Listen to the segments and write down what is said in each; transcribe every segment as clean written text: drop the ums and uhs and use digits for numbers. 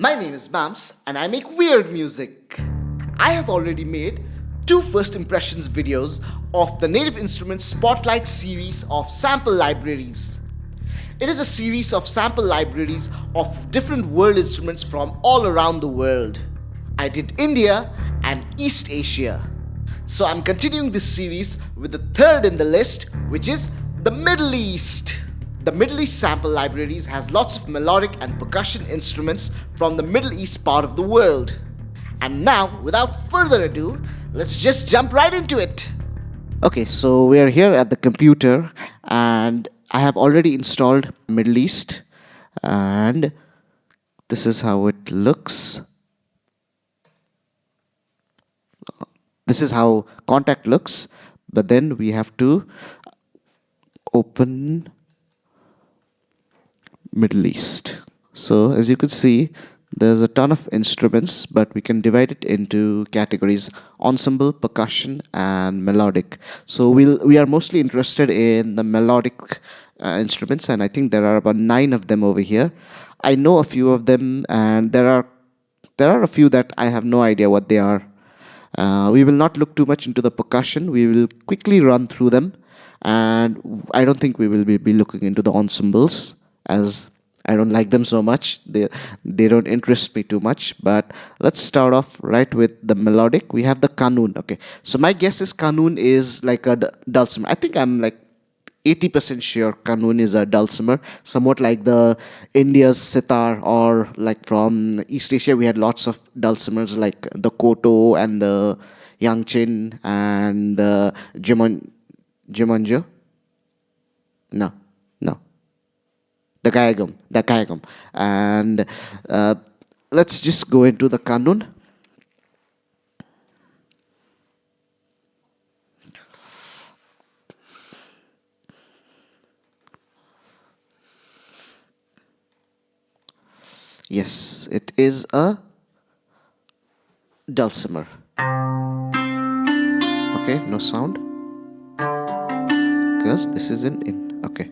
My name is Mams and I make weird music. I have already made 2 first impressions videos of the Native Instruments Spotlight series of sample libraries. It is a series of sample libraries of different world instruments from all around the world. I did India and East Asia. So I'm continuing this series with the third in the list, which is the Middle East. The Middle East sample libraries has lots of melodic and percussion instruments from the Middle East part of the world. And now, without further ado, let's just jump right into it. Okay, so we are here at the computer and I have already installed Middle East and this is how it looks. This is how Kontakt looks, but then we have to open Middle East. So as you can see, there's a ton of instruments, but we can divide it into categories: ensemble, percussion, and melodic. So we are mostly interested in the melodic instruments, and I think there are about 9 of them over here. I know a few of them, and there are a few that I have no idea what they are. We will not look too much into the percussion. We will quickly run through them, and I don't think we will be looking into the ensembles, as I don't like them so much. They don't interest me too much. But let's start off right with the melodic. We have the Kanun. Okay, so my guess is Kanun is like a dulcimer. I think I'm like 80% sure Kanun is a dulcimer, somewhat like the India's sitar, or like from East Asia we had lots of dulcimers like the koto and the yangchin and the jimonjo. No. The kayagum. And let's just go into the Kanun. Yes, it is a dulcimer. Okay, no sound, because this is in. Okay.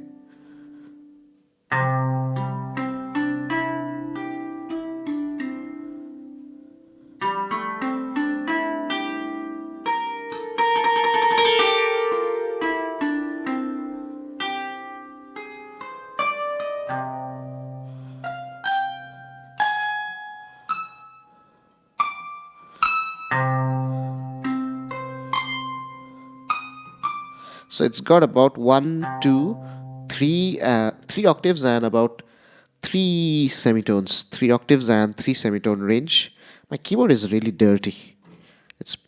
So it's got about 1, 2, 3 octaves and about 3 semitones. 3 octaves and 3 semitone range. My keyboard is really dirty.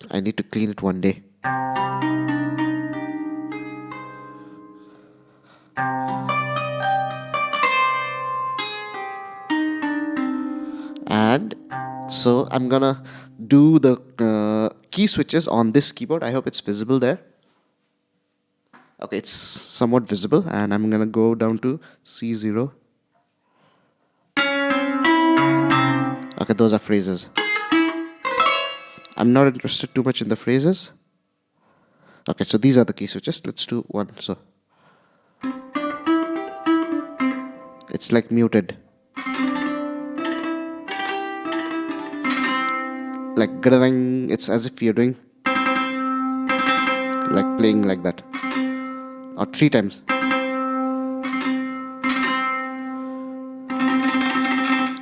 I need to clean it one day. And so I'm gonna do the key switches on this keyboard. I hope it's visible there. Okay, it's somewhat visible, and I'm gonna go down to C0. Okay, those are phrases. I'm not interested too much in the phrases. Okay, so these are the key switches. Let's do one. So it's like muted. Like grrrring, it's as if you're doing like playing like that. Or 3 times.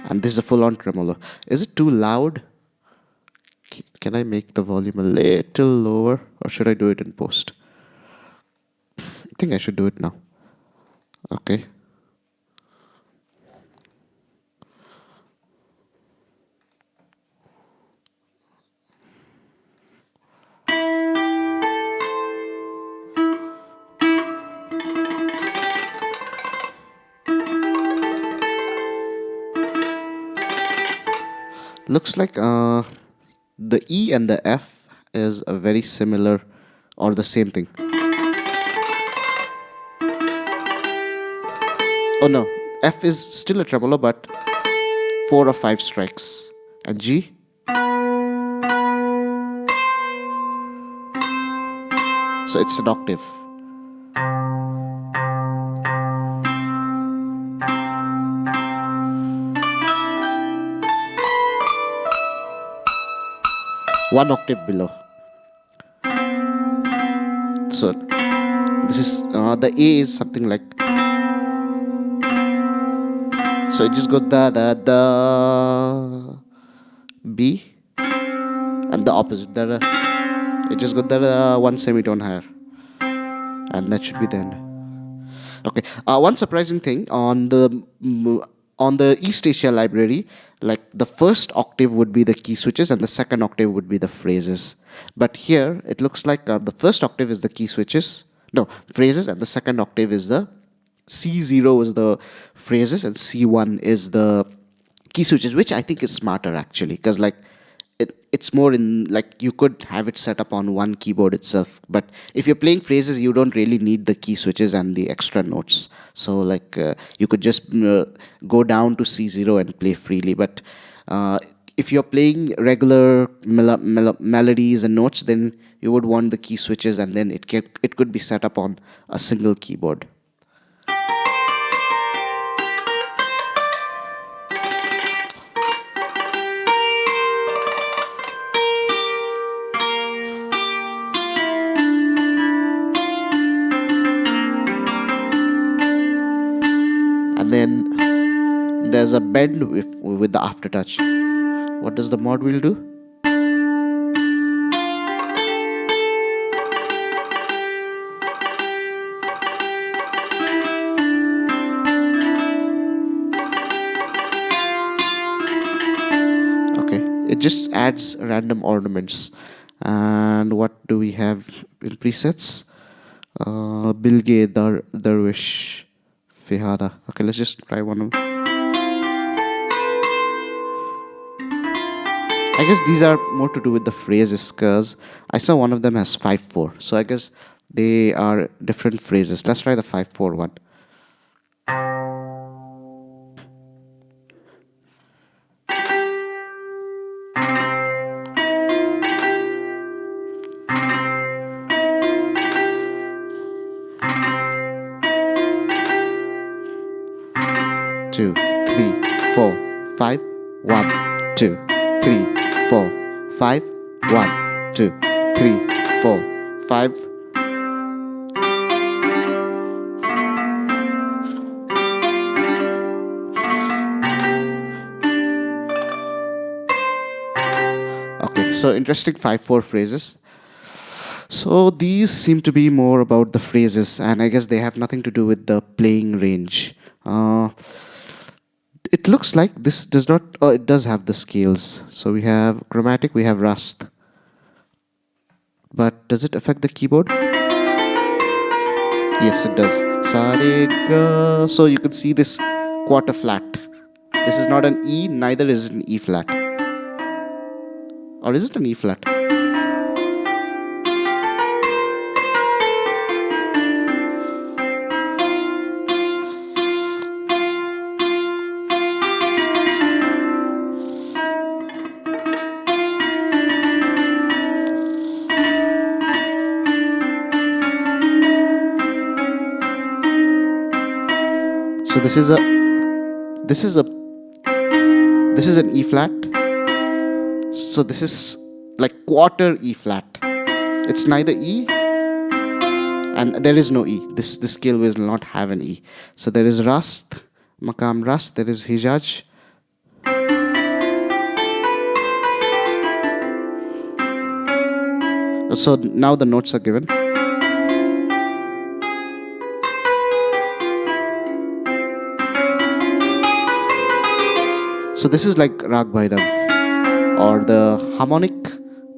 And this is a full-on tremolo. Is it too loud? Can I make the volume a little lower, or should I do it in post? I think I should do it now. Okay. Looks like the E and the F is a very similar or the same thing. Oh no, F is still a tremolo, but 4 or 5 strikes. And G? So it's an octave. one octave below. So this is the A is something like, so it just got the B, and the opposite, it just got the one semitone higher, and that should be the end. Okay. One surprising thing on the East Asia library, like the first octave would be the key switches and the second octave would be the phrases. But here it looks like the first octave is the key switches, no, phrases, and the second octave is the C0 is the phrases and C1 is the key switches, which I think is smarter actually, because like it's more in, like, you could have it set up on one keyboard itself, but if you're playing phrases you don't really need the key switches and the extra notes, so like you could just go down to C0 and play freely. But if you're playing regular melodies and notes, then you would want the key switches, and then it could be set up on a single keyboard. And then there's a bend with the aftertouch. What does the mod wheel do? Okay, it just adds random ornaments. And what do we have in presets? Bilge, Darwish, Fihada. Okay, let's just try one of them. I guess these are more to do with the phrases, because I saw one of them has 5/4. So I guess they are different phrases. Let's try the 5/4 one. Two, three, four, five, 1, 2, 3, 4, 5, 1, 2, 3, 4, 5. Okay, so interesting 5/4 phrases. So these seem to be more about the phrases, and I guess they have nothing to do with the playing range. It looks like this does not, it does have the scales. So we have chromatic, we have rust. But does it affect the keyboard? Yes, it does. Sa re ga. So you can see this quarter flat. This is not an E, neither is it an E flat. Or is it an E flat? So this is an E flat. So this is like quarter E flat. It's neither E and there is no E. This scale will not have an E. So there is rust, Maqam rust, there is hijaj. So now the notes are given. So this is like Rag Bhairav or the harmonic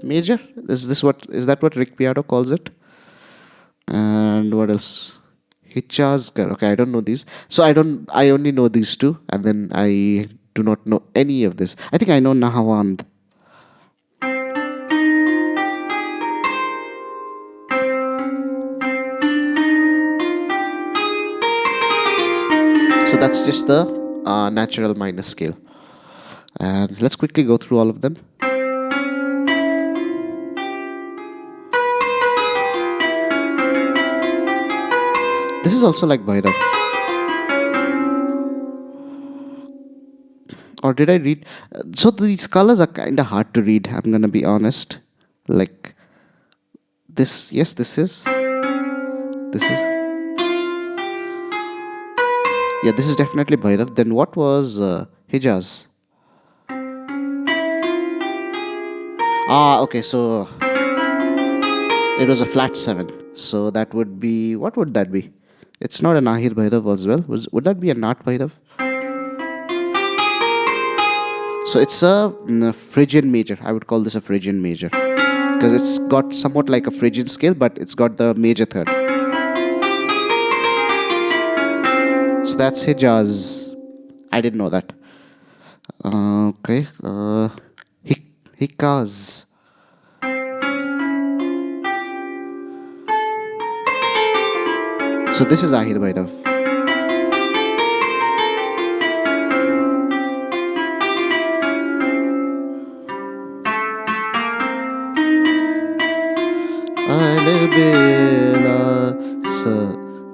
major. Is that what Rick Piatto calls it? And what else? Hichazkar. Okay, I don't know these. So I only know these two, and then I do not know any of this. I think I know Nahawand. So that's just the natural minor scale. And let's quickly go through all of them. This is also like Bhairav. Or did I read? So these colors are kind of hard to read, I'm going to be honest. Like this. Yes, this is. This is. Yeah, this is definitely Bhairav. Then what was Hijaz? Ah, okay. So it was a flat 7. So that would be. What would that be? It's not an Ahir Bhairav as well. Would that be a Nat Bhairav? So it's a Phrygian major. I would call this a Phrygian major because it's got somewhat like a Phrygian scale, but it's got the major third. So that's Hijaz. I didn't know that. Okay. Hikaz. So this is Ahir Bhairav. Alabela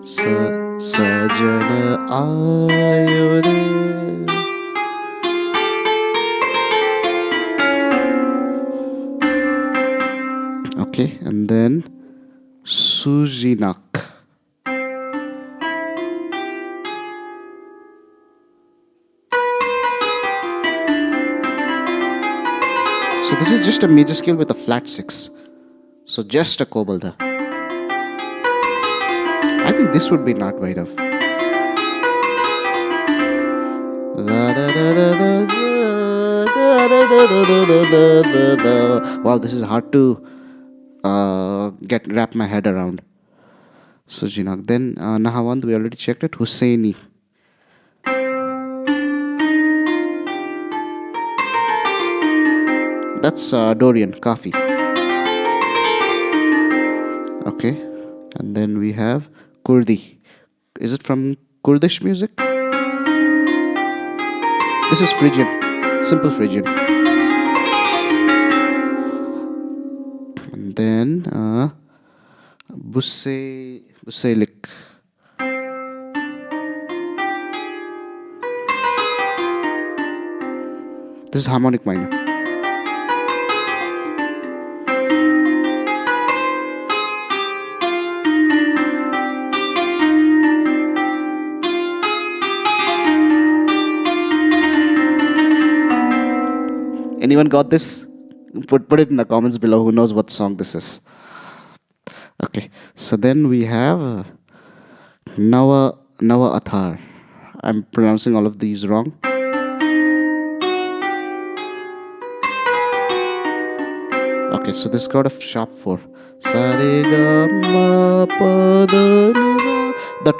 sajana ayo re. Okay, and then Sujinak. So this is just a major scale with a flat 6. So just a Kobalda. I think this would be not Bhairav. Wow, this is hard to wrap my head around. Sujinak. Then Nahawand, we already checked it. Husseini. That's Dorian, Kafi. Okay. And then we have Kurdi. Is it from Kurdish music? This is Phrygian. Simple Phrygian. And then Buselik. This is harmonic minor. Anyone got this? Put it in the comments below. Who knows what song this is? Okay. So then we have Nawa Athar. I'm pronouncing all of these wrong. Okay, so this got a sharp 4. The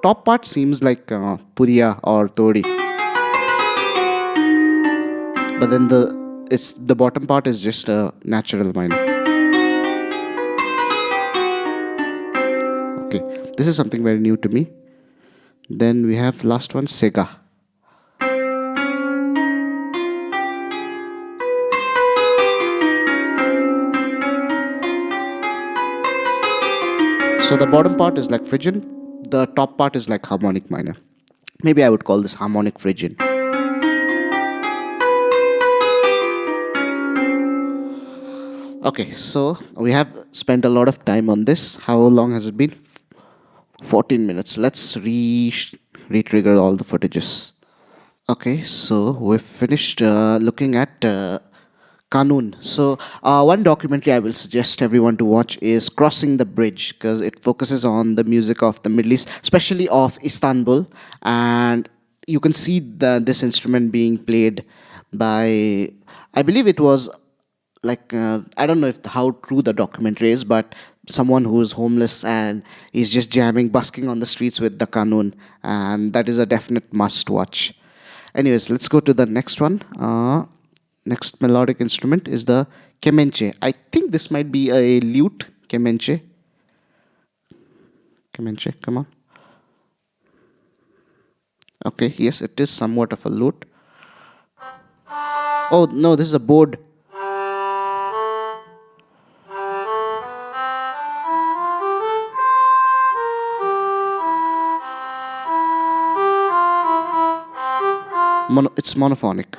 top part seems like Puriya or Tori. But then the bottom part is just a natural minor. Okay, this is something very new to me. Then we have last one, Sega. So the bottom part is like Phrygian, the top part is like harmonic minor. Maybe I would call this harmonic Phrygian. Okay, so we have spent a lot of time on this. How long has it been? 14 minutes. Let's re-trigger all the footages. Okay, so we've finished looking at Kanun. So one documentary I will suggest everyone to watch is Crossing the Bridge, because it focuses on the music of the Middle East, especially of Istanbul, and you can see this instrument being played by, I believe it was like I don't know how true the documentary is, but someone who is homeless and is just jamming, busking on the streets with the Kanun, and that is a definite must watch. Anyways, let's go to the next one. Next melodic instrument is the Kemenche. I think this might be a lute. Kemenche. Kemenche, come on. Okay, yes, it is somewhat of a lute. Oh no, this is a board. It's monophonic.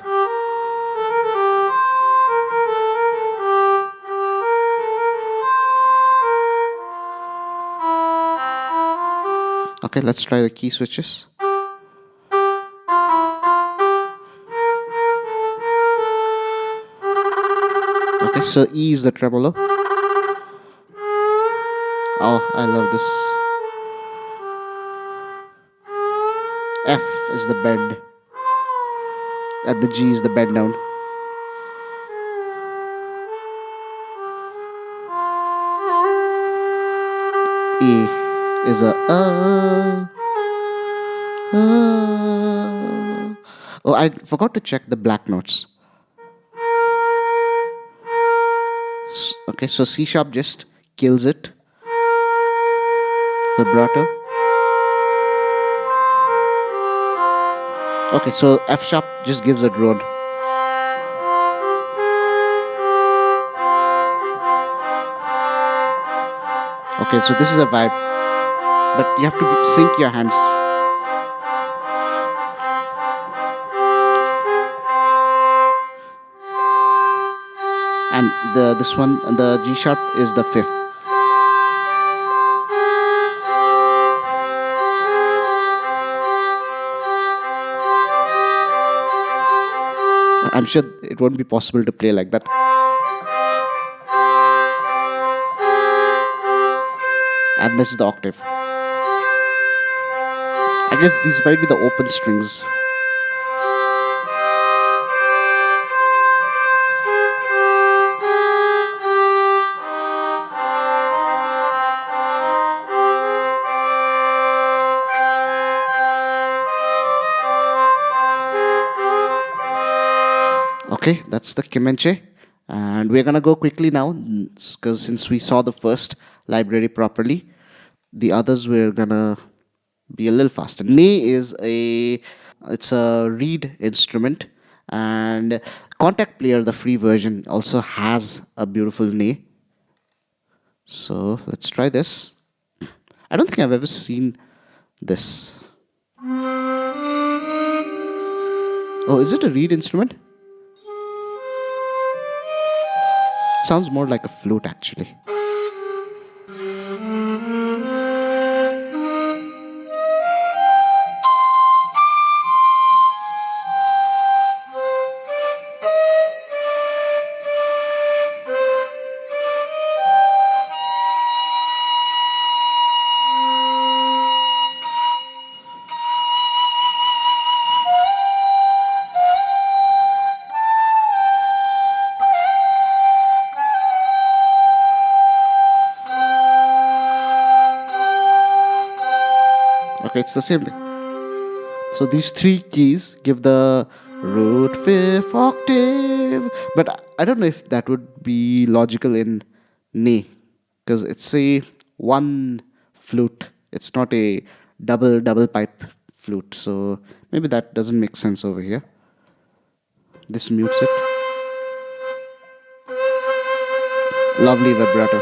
Okay, let's try the key switches. Okay, so E is the tremolo. Oh, I love this. F is the bend. And the G is the bend down. E is a Oh, I forgot to check the black notes. Okay, so C sharp just kills it. Vibrato. Okay, so F sharp just gives a drone. Okay, so this is a vibe, but you have to sync your hands. And this one, the G sharp is the fifth. I'm sure it won't be possible to play like that. And this is the octave. I guess these might be the open strings. Okay, that's the Kemenche. And we're going to go quickly now, because since we saw the first library properly, the others we're going to be a little faster. Ney is it's a reed instrument, and Kontakt Player, the free version, also has a beautiful Ney. So let's try this. I don't think I've ever seen this. Oh, is it a reed instrument? Sounds more like a flute, actually. Okay, it's the same thing. So these three keys give the root fifth octave, but I don't know if that would be logical in Ney, because it's a one flute. It's not a double pipe flute, so maybe that doesn't make sense over here. This mutes it. Lovely vibrato.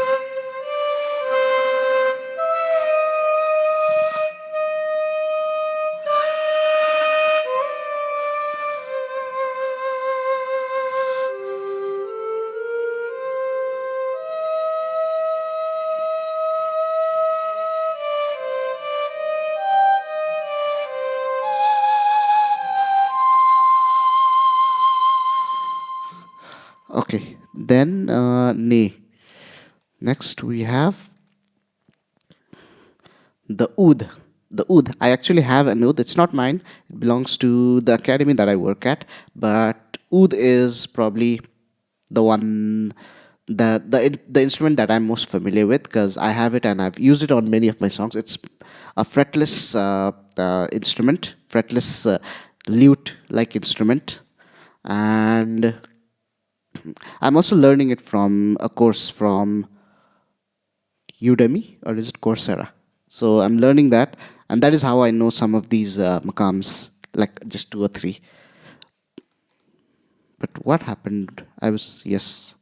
Okay, then Ney. Next we have the oud. The oud. I actually have an oud. It's not mine. It belongs to the academy that I work at. But oud is probably the one that the instrument that I'm most familiar with, because I have it and I've used it on many of my songs. It's a fretless instrument, fretless lute-like instrument, and I'm also learning it from a course from Udemy, or is it Coursera? So I'm learning that, and that is how I know some of these Maqams, like just two or three. But what happened? Yes.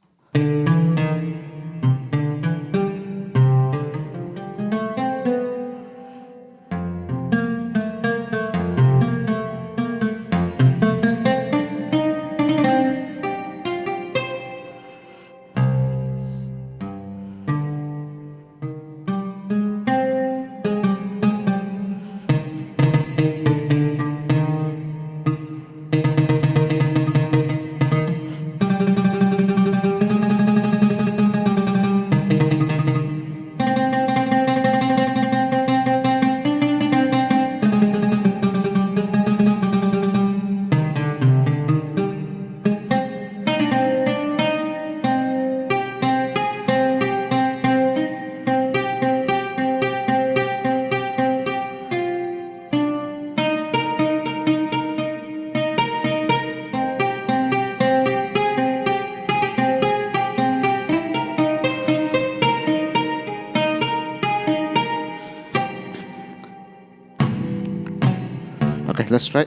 let's try.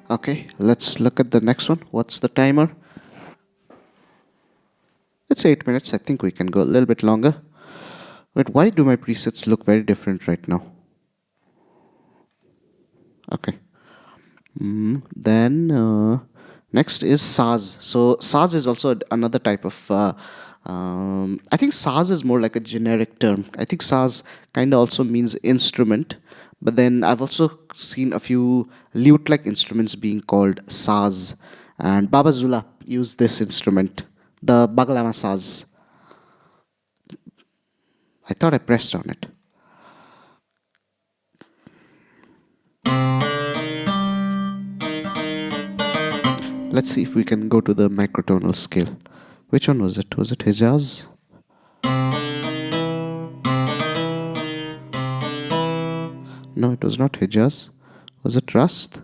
Okay, let's look at the next one. What's the timer? It's 8 minutes. I think we can go a little bit longer. But why do my presets look very different right now? Okay. Then next is saz. So saz is also another type of. I think saz is more like a generic term. I think saz kind of also means instrument, but then I've also seen a few lute-like instruments being called saz, and Baba Zula used this instrument, the Baglama saz. I thought I pressed on it. Let's see if we can go to the microtonal scale. Which one was it? Was it Hijaz? No, it was not Hijaz. Was it Rust?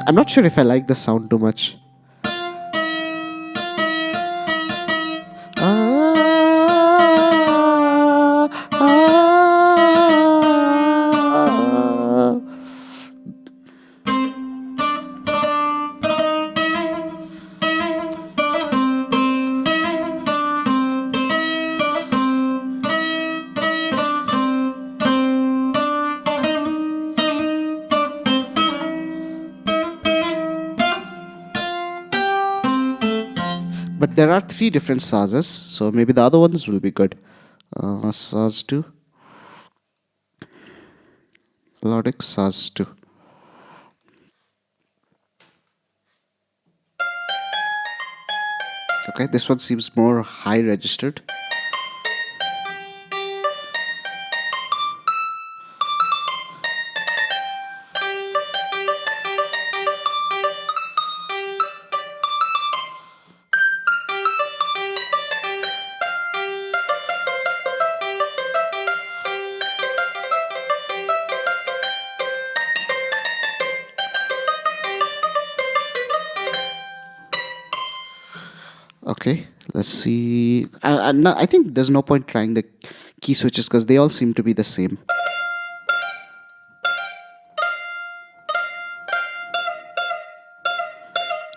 I'm not sure if I like the sound too much. But there are 3 different sazes, so maybe the other ones will be good. Saz 2. Melodic Saz 2. Okay, this one seems more high registered. Okay, let's see. I think there's no point trying the key switches because they all seem to be the same.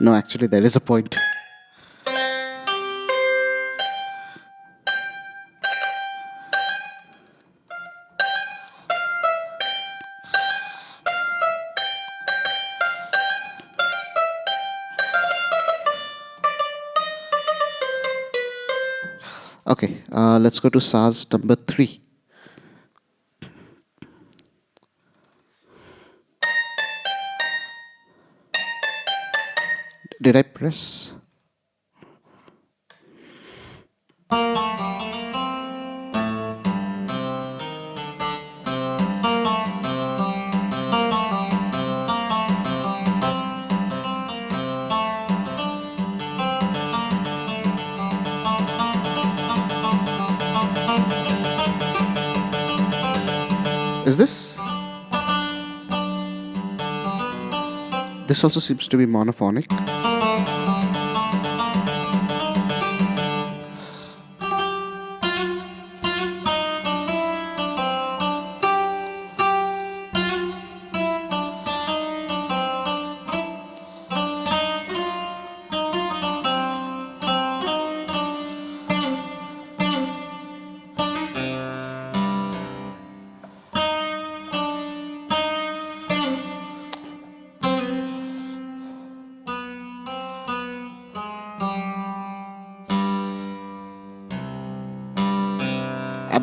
No, actually, there is a point. Okay, let's go to Saz number 3. Did I press? Is this? This also seems to be monophonic.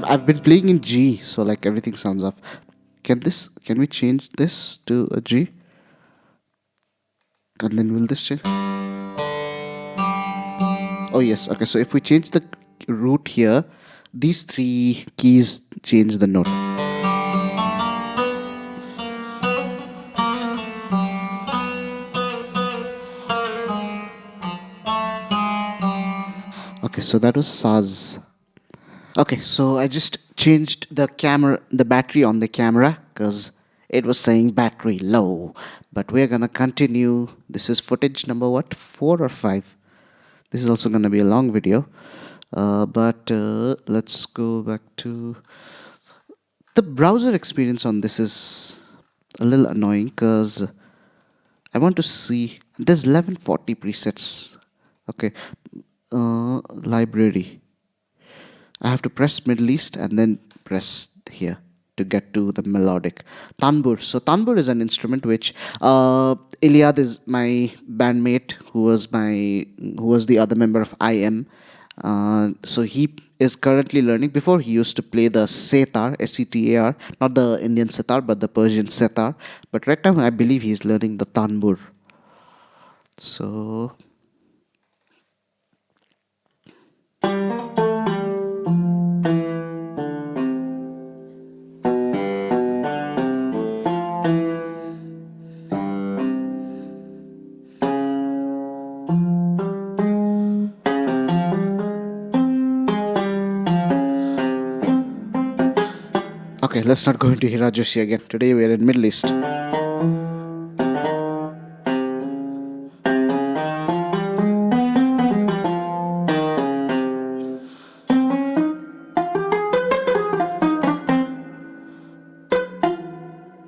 I've been playing in G, so like everything sounds off. Can we change this to a G? And then will this change? Oh yes, okay, so if we change the root here, these three keys change the note. Okay, so that was Saz. Okay, so I just changed the battery on the camera because it was saying battery low. But we're gonna continue. This is footage number what? 4 or 5? This is also gonna be a long video. But let's go back to the browser experience on this is a little annoying because I want to see there's 1140 presets. Okay, library. I have to press Middle East and then press here to get to the melodic. Tanbur. So Tanbur is an instrument which Iliad is my bandmate who was the other member of I.M. So he is currently learning. Before he used to play the setar, setar, not the Indian setar but the Persian setar. But right now I believe he's learning the Tanbur. So okay, let's not go into Hirajoshi again. Today we are in Middle East.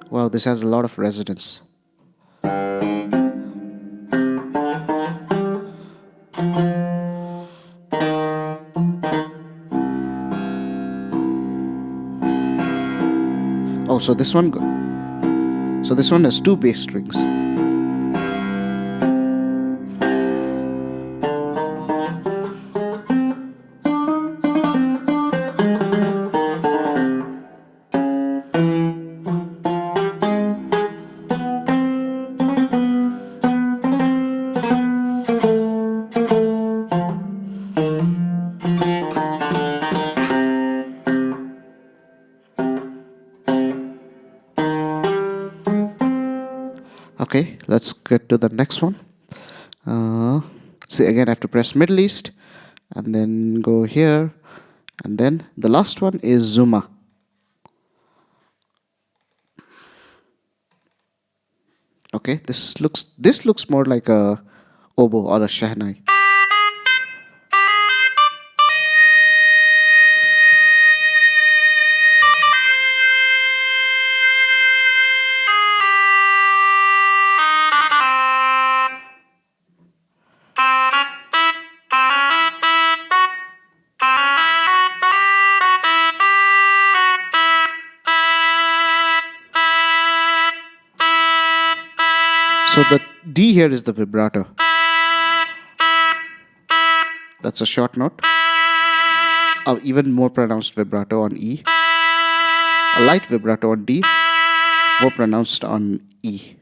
Wow, this has a lot of resonance. Oh, so this one has 2 bass strings. Okay, let's get to the next one. See, again I have to press Middle East and then go here, and then the last one is Zuma. Okay, this looks more like a oboe or a shahnai. So the D here is the vibrato. That's a short note. Even more pronounced vibrato on E. A light vibrato on D. More pronounced on E.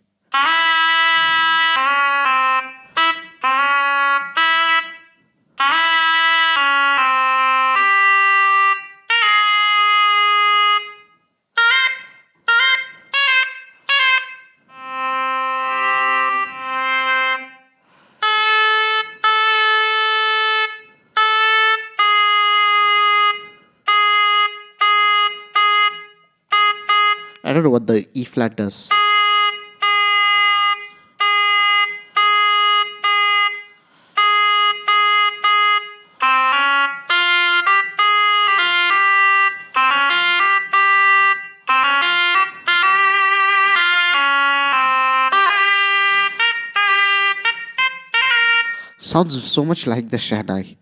don't know what the E flat does. Sounds so much like the Shahnai.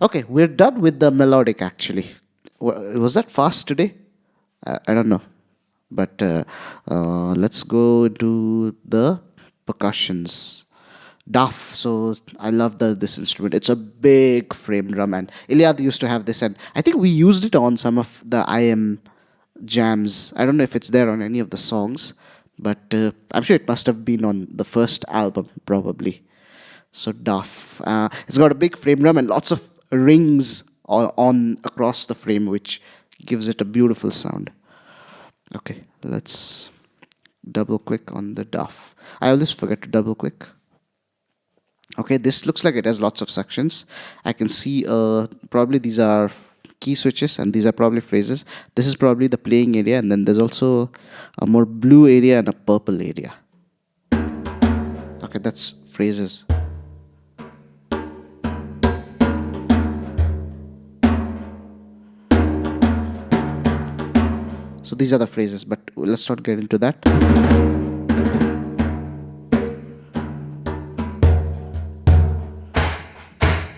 Okay, we're done with the melodic actually. Was that fast today? I don't know. But let's go to the percussions. Daf. So I love this instrument. It's a big frame drum, and Iliad used to have this, and I think we used it on some of the IM jams. I don't know if it's there on any of the songs, but I'm sure it must have been on the first album, probably. So Daf. It's got a big frame drum and lots of rings on across the frame, which gives it a beautiful sound. Okay, let's double click on the Daf. I always forget to double click. Okay, this looks like it has lots of sections. I can see probably these are key switches and these are probably phrases. This is probably the playing area, and then there's also a more blue area and a purple area. Okay, that's phrases. So these are the phrases, but let's not get into that.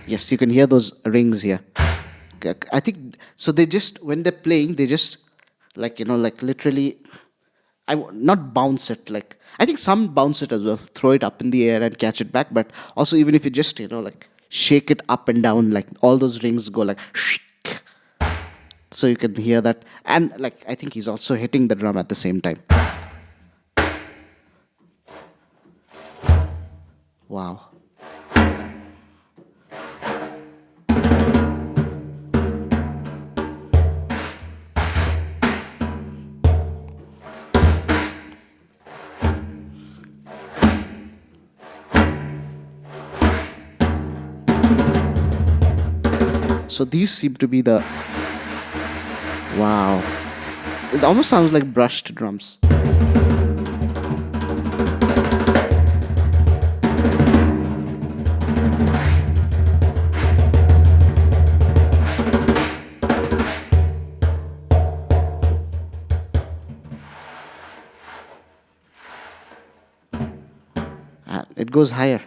Yes, you can hear those rings here. I think, so they just, when they're playing, they just, like, like literally, not bounce it, like, I think some bounce it as well, throw it up in the air and catch it back, but also even if you just, like, shake it up and down, like, all those rings go like, so you can hear that. And like, I think he's also hitting the drum at the same time. Wow. So these seem to be the... Wow. It almost sounds like brushed drums. And it goes higher.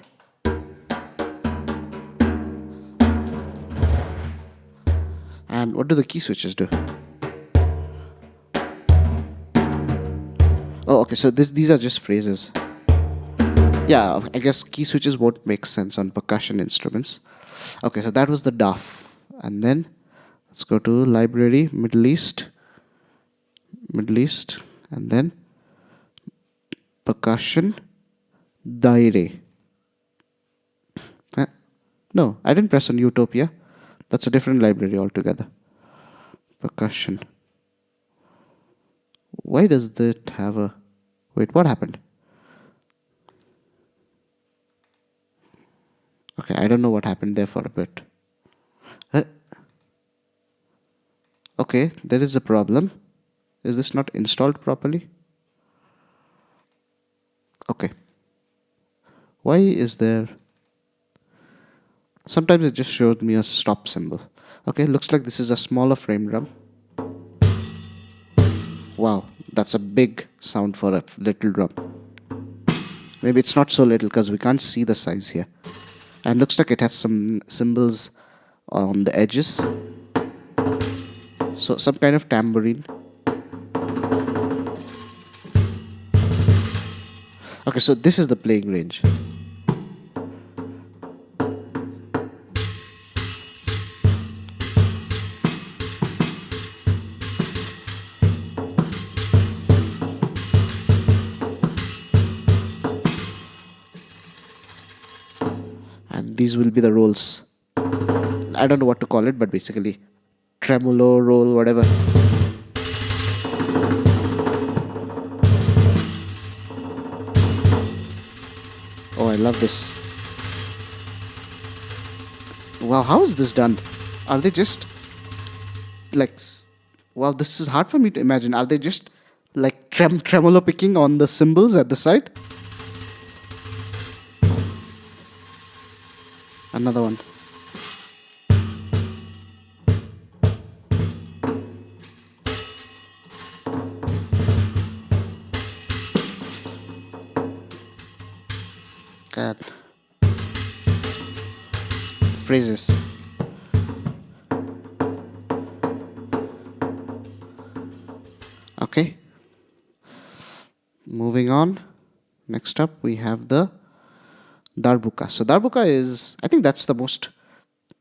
And what do the key switches do? Oh, okay, so these are just phrases. Yeah, I guess key switches won't make sense on percussion instruments. Okay, so that was the Daf. And then let's go to library, Middle East, and then percussion, Daire. No, I didn't press on Utopia. That's a different library altogether. Percussion. Why does that have a... Wait, what happened? Okay, I don't know what happened there for a bit. Okay, there is a problem. Is this not installed properly? Okay. Why is there... Sometimes it just showed me a stop symbol. Okay, looks like this is a smaller frame drum. Wow, that's a big sound for a little drum. Maybe it's not so little because we can't see the size here. And looks like it has some symbols on the edges. So some kind of tambourine. Okay, so this is the playing range. These will be the rolls. I don't know what to call it, but basically tremolo, roll, whatever. Oh, I love this. Wow, how is this done? Are they just like... Wow, this is hard for me to imagine. Are they just tremolo picking on the cymbals at the side. Another one. And phrases. Okay. Moving on. Next up, we have the Darbuka. So Darbuka is, I think that's the most.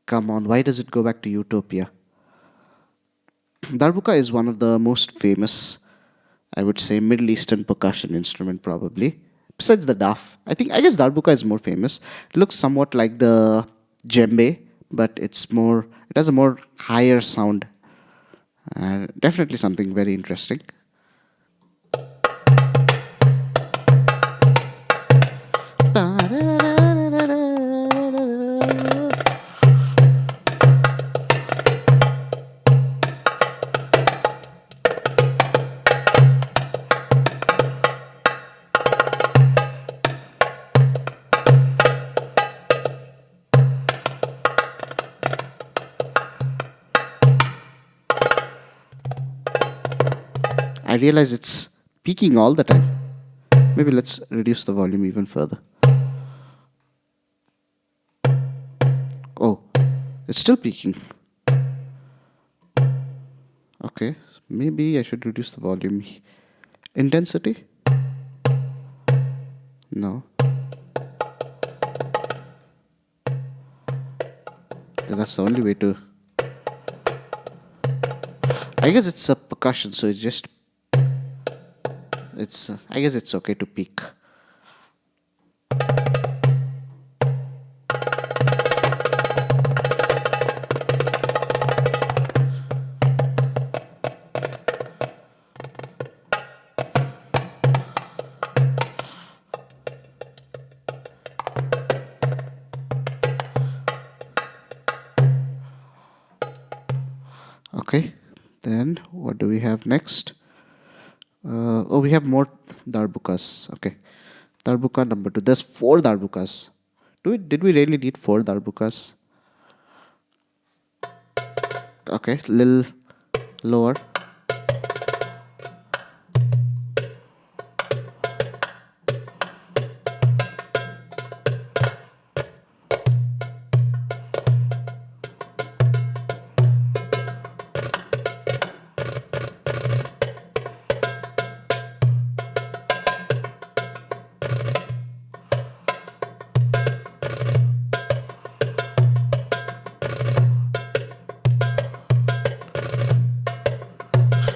Come on, why does it go back to Utopia? Darbuka is one of the most famous, I would say, Middle Eastern percussion instrument, probably. Besides the Daf, I guess Darbuka is more famous. It looks somewhat like the djembe, but it has a more higher sound. Definitely something very interesting. I realize it's peaking all the time. Maybe let's reduce the volume even further. Oh, it's still peaking. Okay, maybe I should reduce the volume. Intensity? No. That's the only way to. I guess it's a percussion, so it's just. I guess it's okay to peak. Okay, then what do we have next? We have more darbukas. Okay, darbuka number 2. There's 4 darbukas. Did we really need 4 darbukas? Okay, little lower.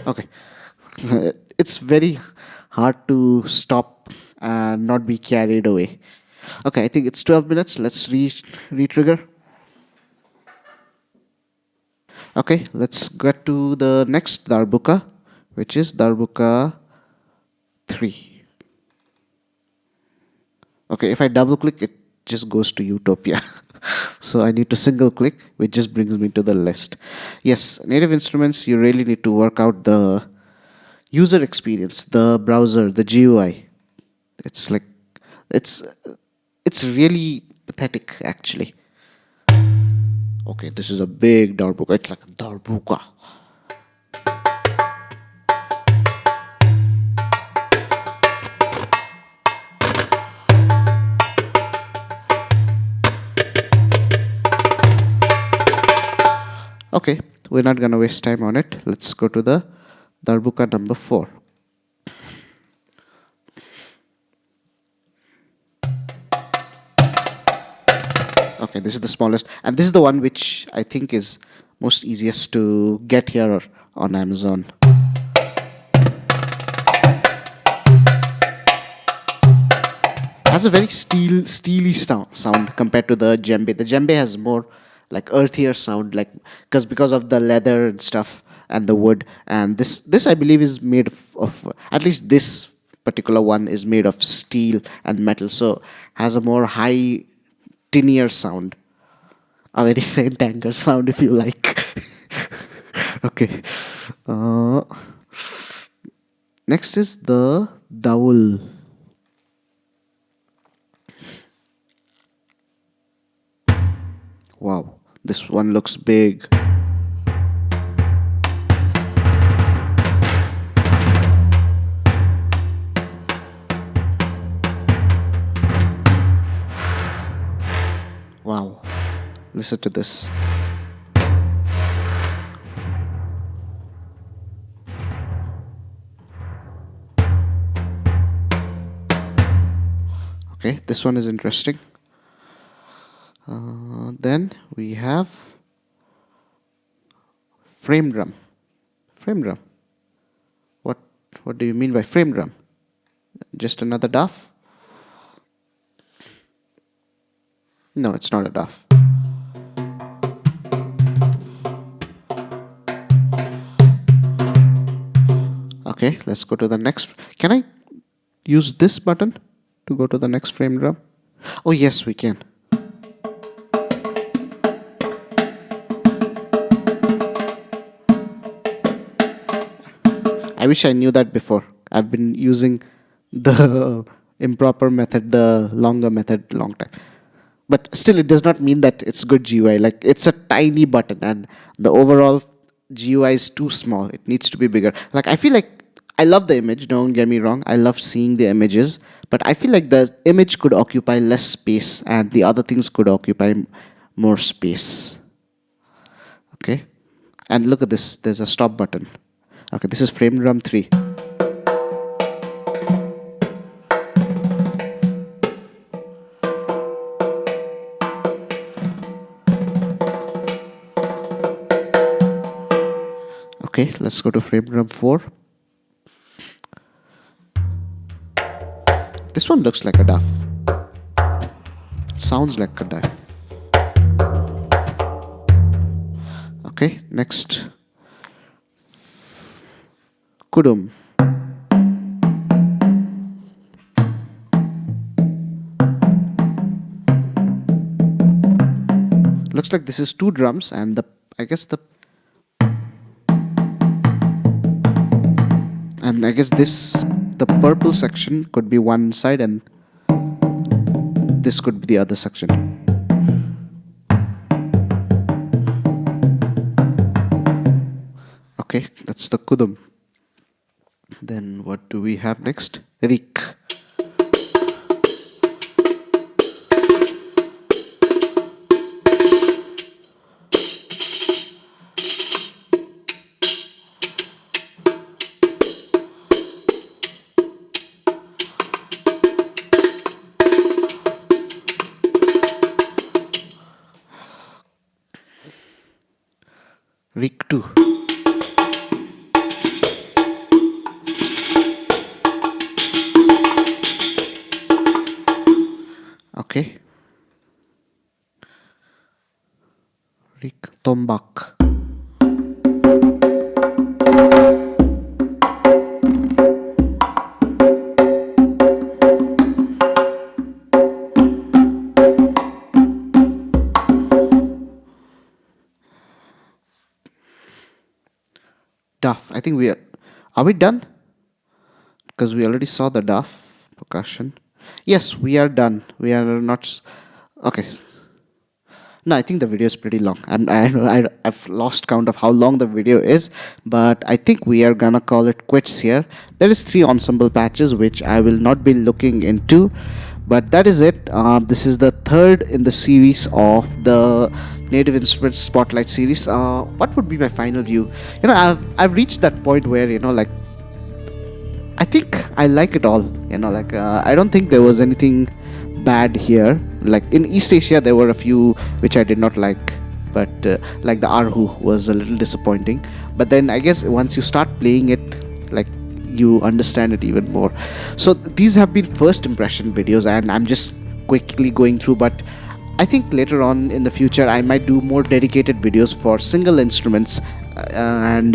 Okay. It's very hard to stop and not be carried away. Okay, I think it's 12 minutes. Let's re-trigger. Okay, let's get to the next Darbuka, which is Darbuka 3. Okay, if I double click, it just goes to Utopia. So I need to single click, which just brings me to the list. Yes, native instruments, you really need to work out the user experience, the browser, the GUI. It's like, it's it's really pathetic, actually. Okay, this is a big Darbuka. It's like a Darbuka. Okay, we're not gonna waste time on it. Let's go to the Darbuka number 4. Okay, this is the smallest, and this is the one which I think is most easiest to get here on Amazon. Has a very steely sound compared to the djembe. The djembe has more like earthier sound, like because of the leather and stuff and the wood. And this I believe is made of at least this particular one is made of steel and metal, so has a more high tinier sound, a very Saint Anger sound, if you like. Okay. Next is the Daul. Wow, this one looks big. Wow, listen to this. Okay, this one is interesting. Then we have frame drum. Frame drum. What do you mean by frame drum? Just another daf? No, it's not a daf. Okay, let's go to the next. Can I use this button to go to the next frame drum? Oh yes, we can. I wish I knew that before. I've been using the improper method, the longer method, long time. But still, it does not mean that it's good GUI. Like, it's a tiny button and the overall GUI is too small. It needs to be bigger. Like, I feel like I love the image, don't get me wrong. I love seeing the images. But I feel like the image could occupy less space and the other things could occupy more space. Okay. And look at this. There's a stop button. Okay, this is frame drum 3. Okay, let's go to frame drum 4. This one looks like a daf. Sounds like a daf. Okay, next. Kudum. Looks like this is 2 drums and I guess the purple section could be one side and this could be the other section. Okay, that's the Kudum. Then what do we have next? Rik. Rik 2. Okay. Rik Tombak. Daf. I think are we done? Because we already saw the daf percussion. Yes, we are done. We are not. Okay. No, I think the video is pretty long. I've lost count of how long the video is, but I think we are gonna call it quits here. There is 3 ensemble patches which I will not be looking into, but that is it. This is the 3rd in the series of the Native Instruments Spotlight series. What would be my final view? I've reached that point where like I think I like it all. I don't think there was anything bad here. Like in East Asia, there were a few which I did not like, but like the Arhu was a little disappointing. But then I guess once you start playing it, like you understand it even more. So these have been first impression videos, and I'm just quickly going through. But I think later on in the future, I might do more dedicated videos for single instruments and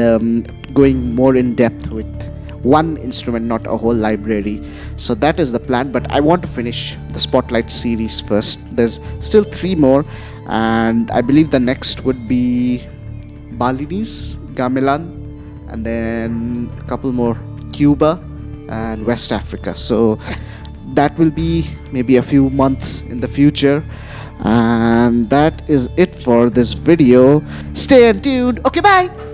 going more in depth with one instrument, not a whole library. So that is the plan, but I want to finish the Spotlight series first. There's still 3 more, and I believe the next would be Balinese, Gamelan, and then a couple more Cuba and West Africa. So that will be maybe a few months in the future. And that is it for this video. Stay tuned. Okay, bye.